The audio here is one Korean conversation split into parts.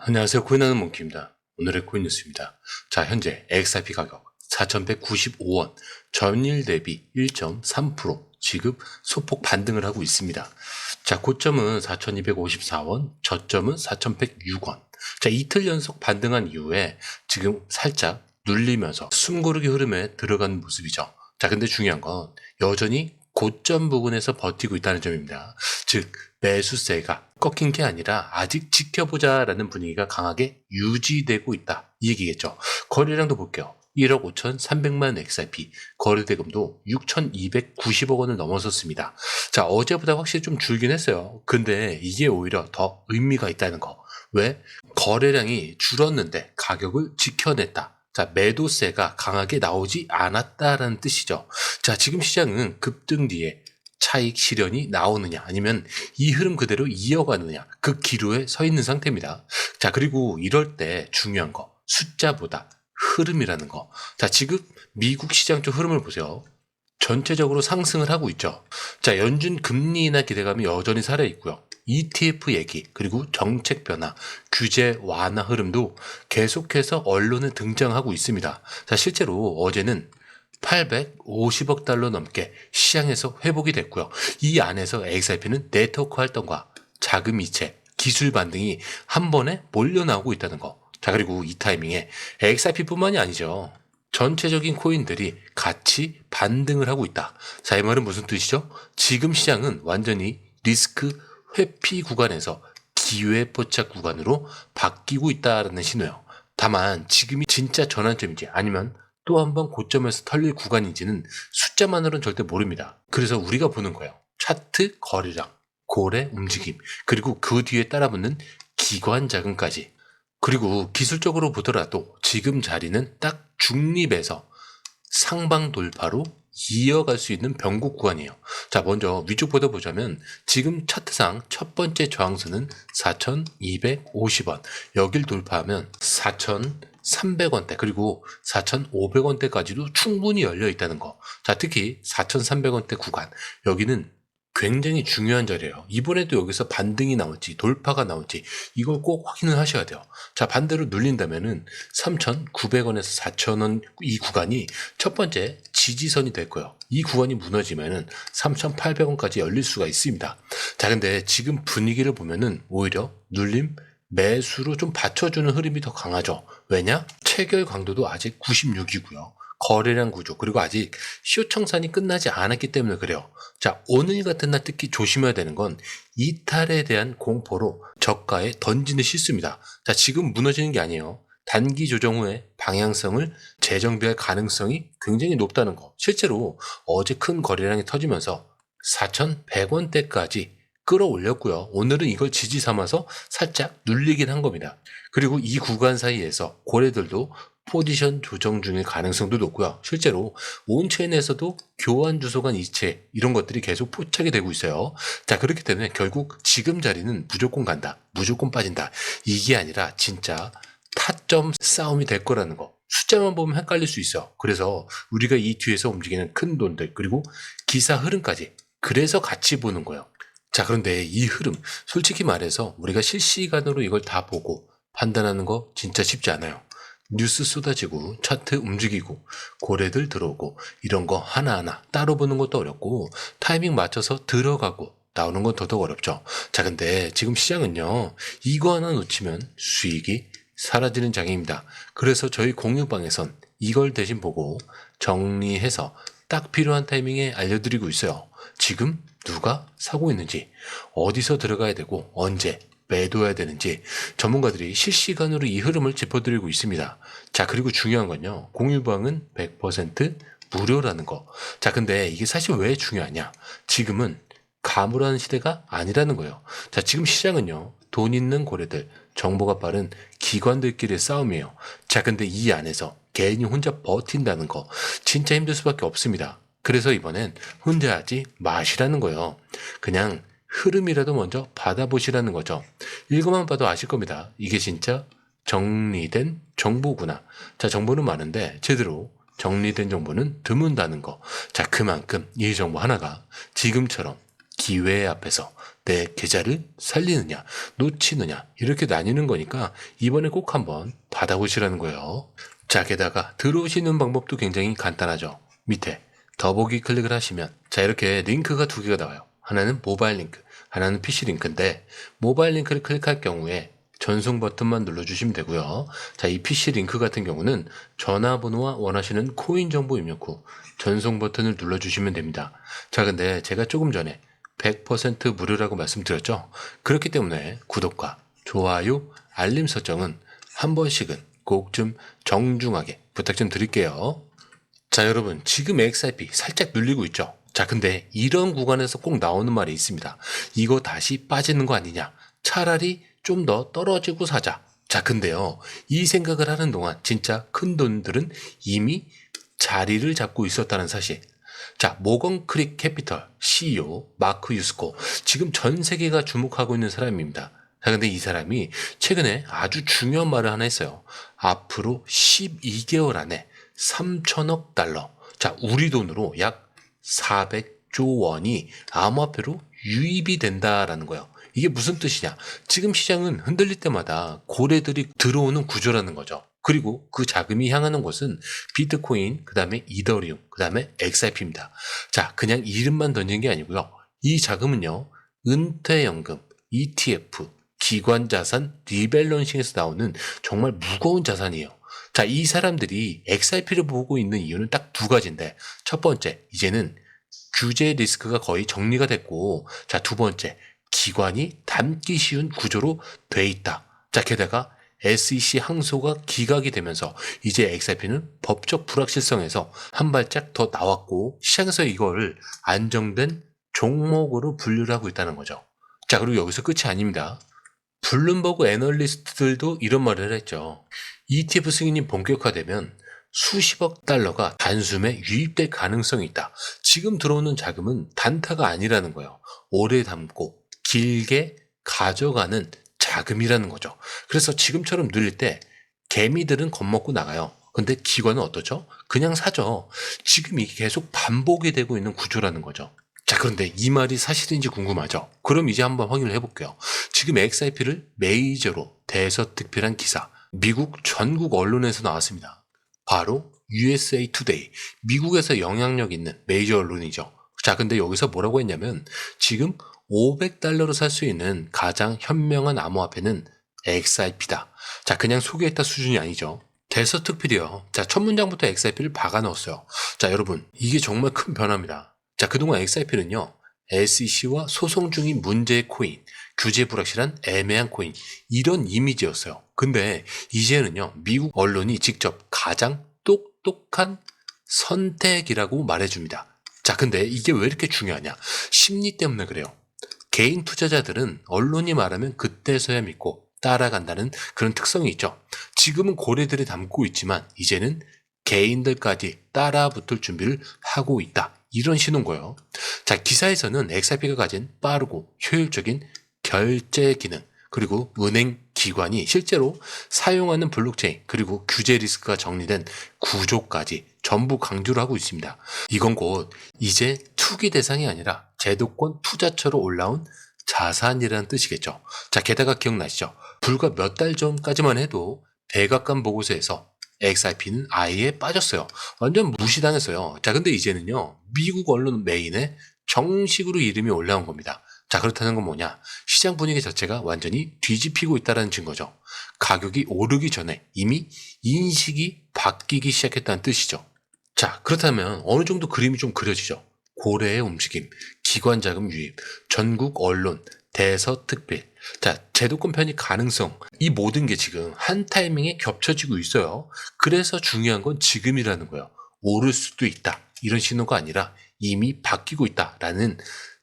안녕하세요. 코인하는 몽키입니다. 오늘의 코인 뉴스입니다. 자, 현재 XRP 가격 4,195원, 전일 대비 1.3% 지금 소폭 반등을 하고 있습니다. 자, 고점은 4,254원, 저점은 4,106원. 자, 이틀 연속 반등한 이후에 지금 살짝 눌리면서 숨고르기 흐름에 들어가는 모습이죠. 자, 근데 중요한 건 여전히 고점 부근에서 버티고 있다는 점입니다. 즉, 매수세가 꺾인 게 아니라 아직 지켜보자라는 분위기가 강하게 유지되고 있다. 이 얘기겠죠. 거래량도 볼게요. 1억 5,300만 XRP, 거래대금도 6,290억 원을 넘어섰습니다. 자, 어제보다 확실히 좀 줄긴 했어요. 근데 이게 오히려 더 의미가 있다는 거. 왜? 거래량이 줄었는데 가격을 지켜냈다. 자, 매도세가 강하게 나오지 않았다라는 뜻이죠. 자, 지금 시장은 급등 뒤에 차익 실현이 나오느냐 아니면 이 흐름 그대로 이어가느냐 그 기로에 서 있는 상태입니다. 자, 그리고 이럴 때 중요한 거 숫자보다 흐름이라는 거. 자, 지금 미국 시장 쪽 흐름을 보세요. 전체적으로 상승을 하고 있죠. 자, 연준 금리 인하 기대감이 여전히 살아있고요. ETF 얘기, 그리고 정책 변화, 규제 완화 흐름도 계속해서 언론에 등장하고 있습니다. 자, 실제로 어제는 850억 달러 넘게 시장에서 회복이 됐고요. 이 안에서 XRP는 네트워크 활동과 자금 이체, 기술 반등이 한 번에 몰려 나오고 있다는 거. 자, 그리고 이 타이밍에 XRP뿐만이 아니죠. 전체적인 코인들이 같이 반등을 하고 있다. 자, 이 말은 무슨 뜻이죠? 지금 시장은 완전히 리스크 회피 구간에서 기회 포착 구간으로 바뀌고 있다는 신호예요. 다만 지금이 진짜 전환점인지 아니면 또 한 번 고점에서 털릴 구간인지는 숫자만으로는 절대 모릅니다. 그래서 우리가 보는 거예요. 차트 거래량, 고래 움직임, 그리고 그 뒤에 따라붙는 기관 자금까지. 그리고 기술적으로 보더라도 지금 자리는 딱 중립에서 상방 돌파로 이어갈 수 있는 변곡 구간이에요. 자, 먼저 위쪽부터 보자면 지금 차트상 첫 번째 저항선은 4,250원. 여길 돌파하면 4,300원대 그리고 4,500원대까지도 충분히 열려 있다는 거. 자, 특히 4,300원대 구간. 여기는 굉장히 중요한 자리예요. 이번에도 여기서 반등이 나올지 돌파가 나올지 이걸 꼭 확인을 하셔야 돼요. 자, 반대로 눌린다면은 3,900원에서 4,000원 이 구간이 첫 번째 지지선이 될 거예요. 이 구간이 무너지면은 3,800원까지 열릴 수가 있습니다. 자, 근데 지금 분위기를 보면은 오히려 눌림 매수로 좀 받쳐주는 흐름이 더 강하죠. 왜냐? 체결 강도도 아직 96이고요. 거래량 구조 그리고 아직 쇼청산이 끝나지 않았기 때문에 그래요. 자, 오늘 같은 날 특히 조심해야 되는 건 이탈에 대한 공포로 저가에 던지는 실수입니다. 자, 지금 무너지는 게 아니에요. 단기 조정 후에 방향성을 재정비할 가능성이 굉장히 높다는 거. 실제로 어제 큰 거래량이 터지면서 4,100원대까지 끌어올렸고요. 오늘은 이걸 지지 삼아서 살짝 눌리긴 한 겁니다. 그리고 이 구간 사이에서 고래들도 포지션 조정 중일 가능성도 높고요. 실제로 온체인에서도 교환 주소 간 이체 이런 것들이 계속 포착이 되고 있어요. 자, 그렇기 때문에 결국 지금 자리는 무조건 간다. 무조건 빠진다. 이게 아니라 진짜 타점 싸움이 될 거라는 거. 숫자만 보면 헷갈릴 수 있어. 그래서 우리가 이 뒤에서 움직이는 큰 돈들 그리고 기사 흐름까지 그래서 같이 보는 거예요. 자, 그런데 이 흐름 솔직히 말해서 우리가 실시간으로 이걸 다 보고 판단하는 거 진짜 쉽지 않아요. 뉴스 쏟아지고 차트 움직이고 고래들 들어오고 이런 거 하나하나 따로 보는 것도 어렵고 타이밍 맞춰서 들어가고 나오는 건 더더욱 어렵죠. 자, 근데 지금 시장은요, 이거 하나 놓치면 수익이 사라지는 장애입니다. 그래서 저희 공유방에선 이걸 대신 보고 정리해서 딱 필요한 타이밍에 알려드리고 있어요. 지금 누가 사고 있는지, 어디서 들어가야 되고 언제 매도해야 되는지 전문가들이 실시간으로 이 흐름을 짚어드리고 있습니다. 자, 그리고 중요한 건요, 공유방은 100% 무료라는 거. 자, 근데 이게 사실 왜 중요하냐? 지금은 가물하는 시대가 아니라는 거예요. 자, 지금 시장은요, 돈 있는 고래들, 정보가 빠른 기관들끼리의 싸움이에요. 자, 근데 이 안에서 개인이 혼자 버틴다는 거 진짜 힘들 수밖에 없습니다. 그래서 이번엔 혼자 하지 마시라는 거예요. 그냥 흐름이라도 먼저 받아보시라는 거죠. 읽어만 봐도 아실 겁니다. 이게 진짜 정리된 정보구나. 자, 정보는 많은데 제대로 정리된 정보는 드문다는 거. 자, 그만큼 이 정보 하나가 지금처럼 기회 앞에서 내 계좌를 살리느냐 놓치느냐 이렇게 나뉘는 거니까 이번에 꼭 한번 받아보시라는 거예요. 자, 게다가 들어오시는 방법도 굉장히 간단하죠. 밑에 더보기 클릭을 하시면 자, 이렇게 링크가 두 개가 나와요. 하나는 모바일 링크, 하나는 PC 링크인데 모바일 링크를 클릭할 경우에 전송 버튼만 눌러주시면 되고요. 자, 이 PC 링크 같은 경우는 전화번호와 원하시는 코인 정보 입력 후 전송 버튼을 눌러주시면 됩니다. 자, 근데 제가 조금 전에 100% 무료라고 말씀드렸죠. 그렇기 때문에 구독과 좋아요, 알림 설정은 한 번씩은 꼭 좀 정중하게 부탁 좀 드릴게요. 자, 여러분, 지금 XRP 살짝 눌리고 있죠. 자, 근데 이런 구간에서 꼭 나오는 말이 있습니다. 이거 다시 빠지는 거 아니냐. 차라리 좀 더 떨어지고 사자. 자, 근데요, 이 생각을 하는 동안 진짜 큰 돈들은 이미 자리를 잡고 있었다는 사실. 자, 모건 크릭 캐피털 CEO 마크 유스코, 지금 전 세계가 주목하고 있는 사람입니다. 자, 근데 이 사람이 최근에 아주 중요한 말을 하나 했어요. 앞으로 12개월 안에 3천억 달러, 자, 우리 돈으로 약 400조 원이 암호화폐로 유입이 된다라는 거예요. 이게 무슨 뜻이냐? 지금 시장은 흔들릴 때마다 고래들이 들어오는 구조라는 거죠. 그리고 그 자금이 향하는 곳은 비트코인, 그 다음에 이더리움, 그 다음에 XRP입니다. 자, 그냥 이름만 던진 게 아니고요. 이 자금은요, 은퇴연금, ETF, 기관자산, 리밸런싱에서 나오는 정말 무거운 자산이에요. 자, 이 사람들이 XRP를 보고 있는 이유는 딱 두 가지인데, 첫 번째, 이제는 규제 리스크가 거의 정리가 됐고, 자, 두 번째, 기관이 담기 쉬운 구조로 돼 있다. 자, 게다가 SEC 항소가 기각이 되면서 이제 XRP는 법적 불확실성에서 한 발짝 더 나왔고 시장에서 이걸 안정된 종목으로 분류를 하고 있다는 거죠. 자, 그리고 여기서 끝이 아닙니다. 블룸버그 애널리스트들도 이런 말을 했죠. ETF 승인이 본격화되면 수십억 달러가 단숨에 유입될 가능성이 있다. 지금 들어오는 자금은 단타가 아니라는 거예요. 오래 담고 길게 가져가는 자금이라는 거죠. 그래서 지금처럼 늘릴 때 개미들은 겁먹고 나가요. 근데 기관은 어떠죠? 그냥 사죠. 지금 이게 계속 반복이 되고 있는 구조라는 거죠. 자, 그런데 이 말이 사실인지 궁금하죠? 그럼 이제 한번 확인을 해볼게요. 지금 XRP를 메이저로 대서특필한 기사, 미국 전국 언론에서 나왔습니다. 바로 USA Today, 미국에서 영향력 있는 메이저 언론이죠. 자, 근데 여기서 뭐라고 했냐면 지금 500달러로 살 수 있는 가장 현명한 암호화폐는 XRP다. 자, 그냥 소개했다 수준이 아니죠. 대서특필이요. 자, 첫 문장부터 XRP를 박아 넣었어요. 자, 여러분, 이게 정말 큰 변화입니다. 자, 그동안 XRP는요, SEC와 소송 중인 문제의 코인, 규제 불확실한 애매한 코인, 이런 이미지였어요. 근데 이제는요, 미국 언론이 직접 가장 똑똑한 선택이라고 말해줍니다. 자, 근데 이게 왜 이렇게 중요하냐? 심리 때문에 그래요. 개인 투자자들은 언론이 말하면 그때서야 믿고 따라간다는 그런 특성이 있죠. 지금은 고래들이 담고 있지만 이제는 개인들까지 따라붙을 준비를 하고 있다. 이런 신호인 거예요. 자, 기사에서는 XRP가 가진 빠르고 효율적인 결제 기능, 그리고 은행 기관이 실제로 사용하는 블록체인, 그리고 규제 리스크가 정리된 구조까지 전부 강조를 하고 있습니다. 이건 곧 이제 투기 대상이 아니라 제도권 투자처로 올라온 자산이라는 뜻이겠죠. 자, 게다가 기억나시죠? 불과 몇 달 전까지만 해도 백악관 보고서에서 XRP는 아예 빠졌어요. 완전 무시당했어요. 자, 근데 이제는요, 미국 언론 메인에 정식으로 이름이 올라온 겁니다. 자, 그렇다는 건 뭐냐? 시장 분위기 자체가 완전히 뒤집히고 있다는 증거죠. 가격이 오르기 전에 이미 인식이 바뀌기 시작했다는 뜻이죠. 자, 그렇다면 어느 정도 그림이 좀 그려지죠. 고래의 움직임, 기관 자금 유입, 전국 언론, 대서특필, 자, 제도권 편입 가능성, 이 모든 게 지금 한 타이밍에 겹쳐지고 있어요. 그래서 중요한 건 지금이라는 거예요. 오를 수도 있다. 이런 신호가 아니라 이미 바뀌고 있다라는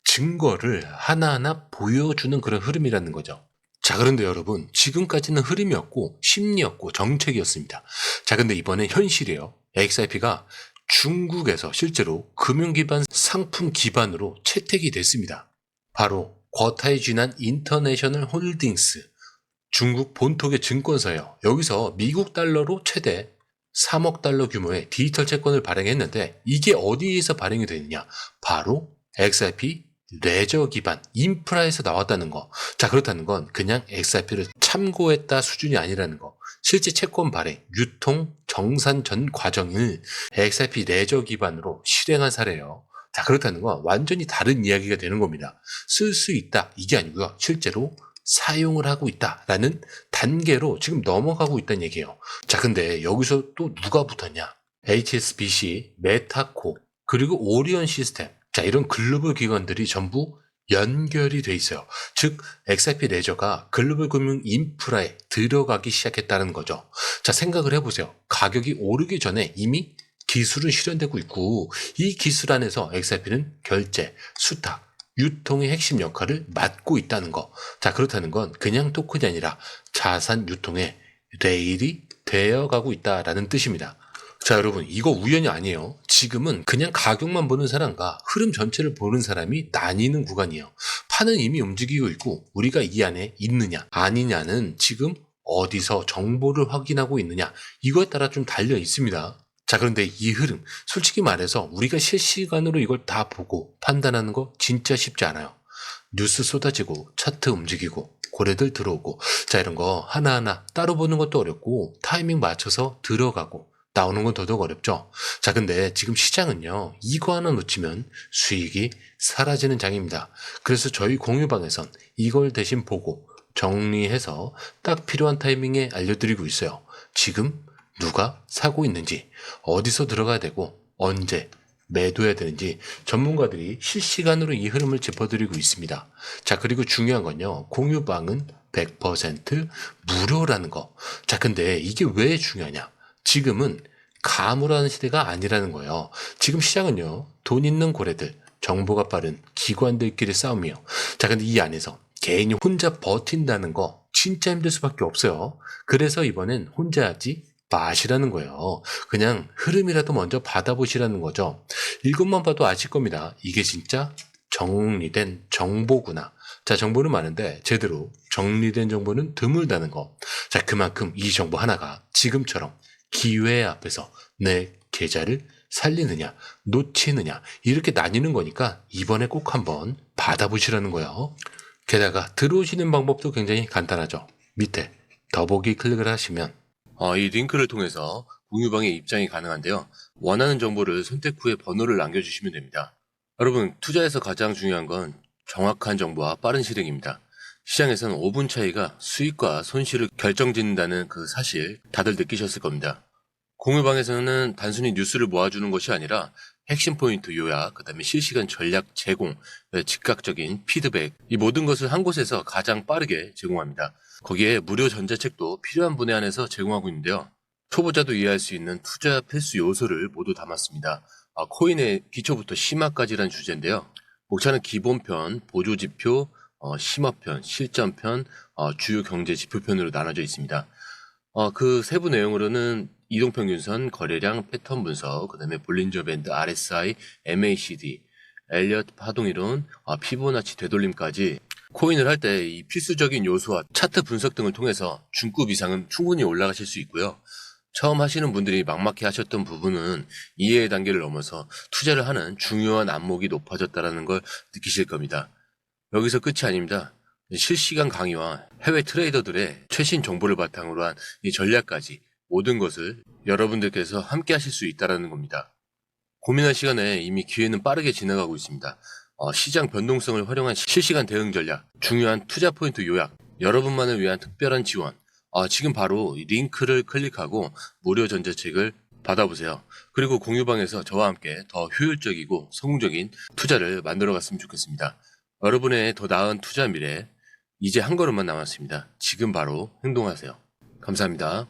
증거를 하나하나 보여주는 그런 흐름이라는 거죠. 자, 그런데 여러분, 지금까지는 흐름이었고 심리였고 정책이었습니다. 자, 근데 이번엔 현실이에요. XRP가 중국에서 실제로 금융 기반 상품 기반으로 채택이 됐습니다. 바로 거타이 진한 인터내셔널 홀딩스, 중국 본토의 증권사예요. 여기서 미국 달러로 최대 3억 달러 규모의 디지털 채권을 발행했는데 이게 어디에서 발행이 됐냐? 바로 XRP 레저 기반 인프라에서 나왔다는 거. 자, 그렇다는 건 그냥 XRP를 참고했다 수준이 아니라는 거. 실제 채권 발행, 유통, 정산 전 과정을 XRP 레저 기반으로 실행한 사례예요. 자, 그렇다는 건 완전히 다른 이야기가 되는 겁니다. 쓸 수 있다 이게 아니고요. 실제로 사용을 하고 있다라는 단계로 지금 넘어가고 있다는 얘기예요. 자, 근데 여기서 또 누가 붙었냐? HSBC, 메타코, 그리고 오리온 시스템. 자, 이런 글로벌 기관들이 전부 연결이 돼 있어요. 즉, XRP 레저가 글로벌 금융 인프라에 들어가기 시작했다는 거죠. 자, 생각을 해보세요. 가격이 오르기 전에 이미 기술은 실현되고 있고, 이 기술 안에서 XRP는 결제, 수탁, 유통의 핵심 역할을 맡고 있다는 거. 자, 그렇다는 건 그냥 토큰이 아니라 자산 유통의 레일이 되어가고 있다라는 뜻입니다. 자, 여러분, 이거 우연이 아니에요. 지금은 그냥 가격만 보는 사람과 흐름 전체를 보는 사람이 나뉘는 구간이에요. 판은 이미 움직이고 있고 우리가 이 안에 있느냐 아니냐는 지금 어디서 정보를 확인하고 있느냐 이거에 따라 좀 달려 있습니다. 자, 그런데 이 흐름 솔직히 말해서 우리가 실시간으로 이걸 다 보고 판단하는 거 진짜 쉽지 않아요. 뉴스 쏟아지고 차트 움직이고 고래들 들어오고 자, 이런 거 하나하나 따로 보는 것도 어렵고 타이밍 맞춰서 들어가고 나오는 건 더더욱 어렵죠. 자, 근데 지금 시장은요, 이거 하나 놓치면 수익이 사라지는 장입니다. 그래서 저희 공유방에선 이걸 대신 보고 정리해서 딱 필요한 타이밍에 알려드리고 있어요. 지금 누가 사고 있는지, 어디서 들어가야 되고, 언제 매도해야 되는지 전문가들이 실시간으로 이 흐름을 짚어드리고 있습니다. 자, 그리고 중요한 건요, 공유방은 100% 무료라는 거. 자, 근데 이게 왜 중요하냐? 지금은 가물하는 시대가 아니라는 거예요. 지금 시장은요, 돈 있는 고래들, 정보가 빠른 기관들끼리 싸움이에요. 자, 근데 이 안에서 개인이 혼자 버틴다는 거 진짜 힘들 수밖에 없어요. 그래서 이번엔 혼자 하지 마시라는 거예요. 그냥 흐름이라도 먼저 받아보시라는 거죠. 이것만 봐도 아실 겁니다. 이게 진짜 정리된 정보구나. 자, 정보는 많은데 제대로 정리된 정보는 드물다는 거. 자, 그만큼 이 정보 하나가 지금처럼 기회 앞에서 내 계좌를 살리느냐 놓치느냐 이렇게 나뉘는 거니까 이번에 꼭 한번 받아보시라는 거예요. 게다가 들어오시는 방법도 굉장히 간단하죠. 밑에 더보기 클릭을 하시면 이 링크를 통해서 공유방에 입장이 가능한데요. 원하는 정보를 선택 후에 번호를 남겨주시면 됩니다. 여러분, 투자에서 가장 중요한 건 정확한 정보와 빠른 실행입니다. 시장에서는 5분 차이가 수익과 손실을 결정짓는다는 그 사실 다들 느끼셨을 겁니다. 공유방에서는 단순히 뉴스를 모아주는 것이 아니라 핵심 포인트 요약, 그 다음에 실시간 전략 제공, 즉각적인 피드백, 이 모든 것을 한 곳에서 가장 빠르게 제공합니다. 거기에 무료 전자책도 필요한 분에 한해서 제공하고 있는데요. 초보자도 이해할 수 있는 투자 필수 요소를 모두 담았습니다. 코인의 기초부터 심화까지란 주제인데요. 목차는 기본편, 보조지표, 심화편, 실전편, 주요 경제 지표편으로 나눠져 있습니다. 그 세부 내용으로는 이동평균선, 거래량, 패턴 분석, 그 다음에 볼린저 밴드, RSI, MACD, 엘리엇 파동이론, 피보나치 되돌림까지 코인을 할 때 이 필수적인 요소와 차트 분석 등을 통해서 중급 이상은 충분히 올라가실 수 있고요. 처음 하시는 분들이 막막해 하셨던 부분은 이해의 단계를 넘어서 투자를 하는 중요한 안목이 높아졌다는 걸 느끼실 겁니다. 여기서 끝이 아닙니다. 실시간 강의와 해외 트레이더들의 최신 정보를 바탕으로 한 이 전략까지 모든 것을 여러분들께서 함께 하실 수 있다는 겁니다. 고민할 시간에 이미 기회는 빠르게 지나가고 있습니다. 시장 변동성을 활용한 실시간 대응 전략, 중요한 투자 포인트 요약, 여러분만을 위한 특별한 지원, 지금 바로 이 링크를 클릭하고 무료 전자책을 받아보세요. 그리고 공유방에서 저와 함께 더 효율적이고 성공적인 투자를 만들어 갔으면 좋겠습니다. 여러분의 더 나은 투자 미래, 이제 한 걸음만 남았습니다. 지금 바로 행동하세요. 감사합니다.